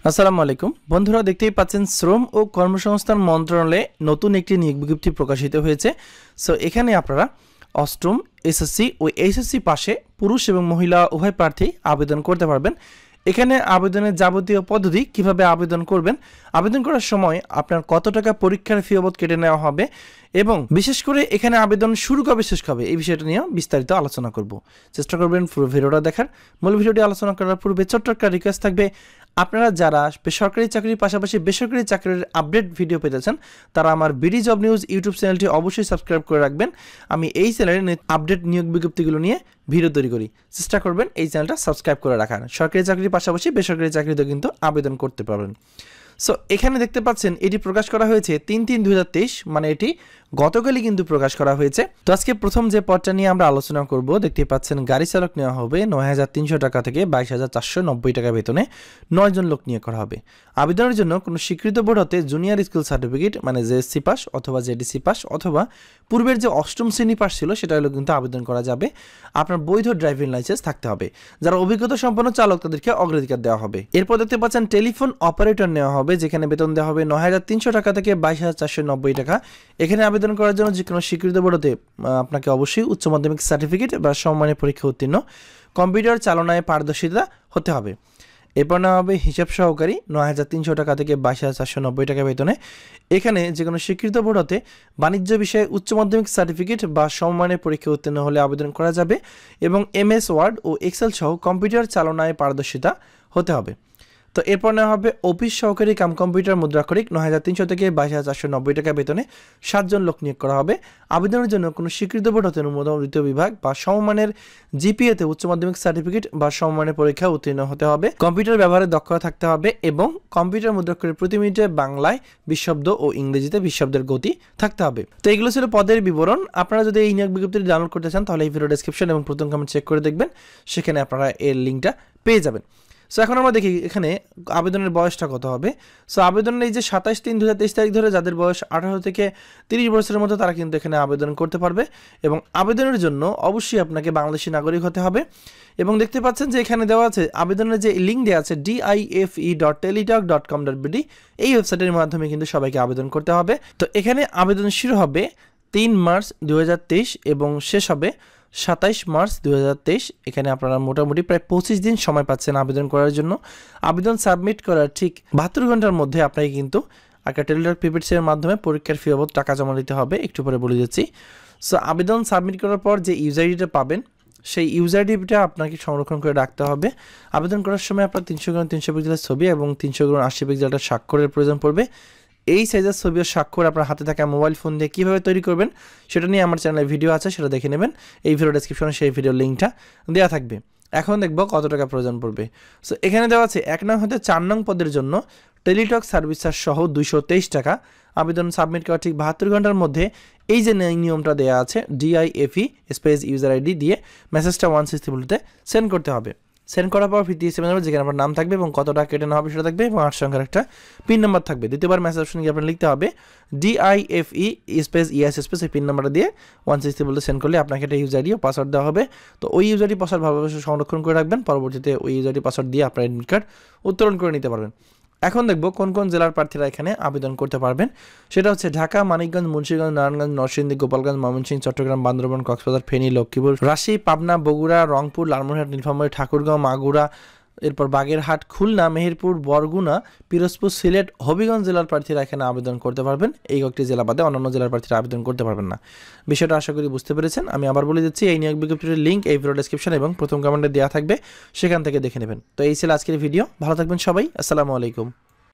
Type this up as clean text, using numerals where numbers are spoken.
আসসালামু আলাইকুম বন্ধুরা, দেখতেই পাচ্ছেন শ্রম ও কর্মসংস্থান মন্ত্রণালয়ে নতুন একটি নিয়োগ বিজ্ঞপ্তি প্রকাশিত হয়েছে। সো এখানে আপনারা অষ্টম এসএসসি ও এইচএসসি পাশে পুরুষ এবং মহিলা উভয় প্রার্থী আবেদন করতে পারবেন। এখানে আবেদনের যাবতীয় পদ্ধতি কিভাবে আবেদন করবেন, আবেদন করার সময় আপনার কত টাকা পরীক্ষার ফি বাবদ কেটে নেওয়া হবে এবং বিশেষ করে এখানে আবেদন শুরু কবে শেষ কবে এই বিষয়টা নিয়ে বিস্তারিত আলোচনা করব। চেষ্টা করবেন পুরো ভিডিওটা দেখার। মূল ভিডিওটি আলোচনা করার পূর্বে ছোট্ট একটা রিকোয়েস্ট থাকবে, আপনারা যারা বেসরকারি চাকরির পাশাপাশি বেসরকারি চাকরির আপডেট ভিডিও পেতেছেন তারা আমার বিডি জব নিউজ ইউটিউব চ্যানেলটি অবশ্যই সাবস্ক্রাইব করে রাখবেন। আমি এই চ্যানেলে আপডেট নিয়োগ বিজ্ঞপ্তিগুলো নিয়ে ভিডিও তৈরি করি, চেষ্টা করবেন এই চ্যানেলটা সাবস্ক্রাইব করে রাখার। সরকারি চাকরির পাশাপাশি বেসরকারি চাকরিতেও কিন্তু আবেদন করতে পারবেন। সো এখানে দেখতে পাচ্ছেন এটি প্রকাশ করা হয়েছে 3/3/2023, মানে এটি গতকালই কিন্তু প্রকাশ করা হয়েছে। তো আজকে প্রথম যে পদটা নিয়ে আমরা আলোচনা করব, দেখতে পাচ্ছেন গাড়ি চালক নেওয়া হবে 9,300 টাকা থেকে 22,490 টাকা বেতনে 9 জন লোক নিয়োগ করা হবে। আবেদনের জন্য কোনো স্বীকৃত বোর্ড হতে জুনিয়র স্কুল সার্টিফিকেট মানে জেএসসি পাস অথবা জেডিসি পাস অথবা পূর্বের যে অষ্টম শ্রেণী পাস ছিল সেটা হলো কিন্তু আবেদন করা যাবে। আপনার বৈধ ড্রাইভিং লাইসেন্স থাকতে হবে। যারা অভিজ্ঞতা সম্পন্ন চালক তাদেরকে অগ্রাধিকার দেওয়া হবে। এরপর দেখতে পাচ্ছেন টেলিফোন অপারেটর নেওয়া হবে, যেখানে বেতন দেওয়া হবে 9,300 টাকা থেকে 22,490 টাকা। এখানে আবেদন করার জন্য যে কোনো স্বীকৃত বোর্ডে আপনাকে অবশ্যই উচ্চ মাধ্যমিক সার্টিফিকেট বা সমমানের পরীক্ষা উত্তীর্ণ, কম্পিউটার চালনায় পারদর্শিতা হতে হবে। এরপর নেওয়া হবে হিসাব সহকারী 9,300 টাকা থেকে 22,490 টাকা বেতনে। এখানে যে কোনো স্বীকৃত বোর্ড হতে বাণিজ্য বিষয়ে উচ্চ মাধ্যমিক সার্টিফিকেট বা সমমানের পরীক্ষা উত্তীর্ণ হলে আবেদন করা যাবে এবং এমএস ওয়ার্ড ও এক্সেল সহ কম্পিউটার চালনায় পারদর্শিতা হতে হবে। তো এরপর নেওয়া হবে অফিস সহকারী কাম কম্পিউটার মুদ্রাক্ষরিক 9,300 থেকে 22,490 টাকা বেতনে 7 জন লোক নিয়োগ করা হবে। আবেদনের জন্য কোনো স্বীকৃত বোর্ড হতে অনুমোদন দ্বিতীয় বিভাগ বা সমমানের জিপিএতে উচ্চ মাধ্যমিক সার্টিফিকেট বা সমমানের পরীক্ষা উত্তীর্ণ হতে হবে। কম্পিউটার ব্যবহারে দক্ষতা থাকতে হবে এবং কম্পিউটার মুদ্রাক্ষরের প্রতি মিনিটে বাংলায় 20 শব্দ ও ইংরেজিতে 20 শব্দের গতি থাকতে হবে। তো এগুলো ছিল পদের বিবরণ। আপনারা যদি এই নিয়োগ বিজ্ঞপ্তিটি ডাউনলোড করতে চান তাহলে এই ভিডিও ডেসক্রিপশন এবং প্রথম কমেন্ট চেক করে দেখবেন, সেখানে আপনারা এর লিঙ্কটা পেয়ে যাবেন। সো এখন আমরা দেখি এখানে আবেদনের বয়সটা কত হবে। সো আবেদনের এই যে 27/3/2023 তারিখ ধরে যাদের বয়স 18 থেকে 30 বছরের মধ্যে তারা কিন্তু এখানে আবেদন করতে পারবে এবং আবেদনের জন্য অবশ্যই আপনাকে বাংলাদেশি নাগরিক হতে হবে। এবং দেখতে পাচ্ছেন যে এখানে দেওয়া আছে আবেদনের যে লিঙ্ক দেওয়া আছে dife.teletalk.com.bd, এই ওয়েবসাইটের মাধ্যমে কিন্তু সবাইকে আবেদন করতে হবে। তো এখানে আবেদন শুরু হবে 3 মার্চ 2023 এবং শেষ হবে 27 মার্চ 2023। এখানে আপনারা মোটামুটি প্রায় 25 দিন সময় পাচ্ছেন আবেদন করার জন্য। আবেদন সাবমিট করার ঠিক 72 ঘন্টার মধ্যে আপনাকে কিন্তু একটা টেলিটক পিপিটির মাধ্যমে পরীক্ষার ফি বাবদ টাকা জমা দিতে হবে, একটু পরে বলে দিচ্ছি। সো আবেদন সাবমিট করার পর যে ইউজার আইডিটা পাবেন সেই ইউজার আইডিটা আপনাকে সংরক্ষণ করে রাখতে হবে। আবেদন করার সময় আপনার 300x300 পিক্সেলের ছবি এবং 300x80 পিক্সেলের স্বাক্ষরের প্রয়োজন পড়বে। এই সাইজের ছবি ও স্বাক্ষর আপনার হাতে থাকা মোবাইল ফোন দিয়ে কীভাবে তৈরি করবেন সেটা নিয়ে আমার চ্যানেলে ভিডিও আছে, সেটা দেখে নেবেন। এই ভিডিও ডেসক্রিপশনে সেই ভিডিওর লিঙ্কটা দেওয়া থাকবে। এখন দেখব কত টাকা প্রয়োজন পড়বে। সো এখানে দেওয়া আছে 1 নং হতে 4 নং পদের জন্য টেলিটক সার্ভিস চার্জ সহ 223 টাকা। আবেদন সাবমিট করার ঠিক 72 ঘন্টার মধ্যে এই যে নিয়মটা দেওয়া আছে DIFE স্পেস ইউজার আইডি দিয়ে মেসেজটা 160 সেন্ড করতে হবে। সেন্ড করার পর 57 নম্বর যেখানে আপনার নাম থাকবে এবং কত টাকা কেটে নেওয়া হবে সেটা থাকবে এবং 8 সংখ্যার একটা পিন নাম্বার থাকবে। দ্বিতীয়বার মেসেজ অপশনে গিয়ে আপনার লিখতে হবে DIFE স্পেস ES স্পেস এই পিন নাম্বারটা দিয়ে 160 সেন্ড করলে আপনাকে একটা ইউজার আইডি ও পাসওয়ার্ড দেওয়া হবে। তো ওই ইউজার আইডি পাসওয়ার্ড ভালোভাবে সংরক্ষণ করে রাখবেন, পরবর্তীতে ওই ইউজার আইডি পাসওয়ার্ড দিয়ে আপনার অ্যাডমিট কার্ড উত্তোলন করে নিতে পারবেন। এখন দেখব কোন কোন জেলার প্রার্থীরা এখানে আবেদন করতে পারবেন। সেটা হচ্ছে ঢাকা, মানিকগঞ্জ, মুন্সিগঞ্জ, নারায়ণগঞ্জ, নরসিংদী, গোপালগঞ্জ, ময়মনসিংহ, চট্টগ্রাম, বান্দরবান, কক্সবাজার, ফেনী, লক্ষ্মীপুর, রাজশাহী, পাবনা, বগুড়া, রংপুর, লালমনিরহাট, নীলফামারী, ঠাকুরগাঁও, মাগুরা, এরপর বাগেরহাট, খুলনা, মেহেরপুর, বরগুনা, পিরোজপুর, সিলেট, হবিগঞ্জ জেলার প্রার্থীরা এখানে আবেদন করতে পারবেন। এই কয়েকটি জেলা বাদে অন্যান্য জেলার প্রার্থীরা আবেদন করতে পারবেন না। বিষয়টা আশা করি বুঝতে পেরেছেন। আমি আবার বলে দিচ্ছি, এই নিয়োগ বিজ্ঞপ্তির লিঙ্ক এই ভিডিও ডেসক্রিপশন এবং প্রথম কমেন্টে দেওয়া থাকবে, সেখান থেকে দেখে নেবেন। তো এই ছিল আজকের ভিডিও। ভালো থাকবেন সবাই। আসসালামু আলাইকুম।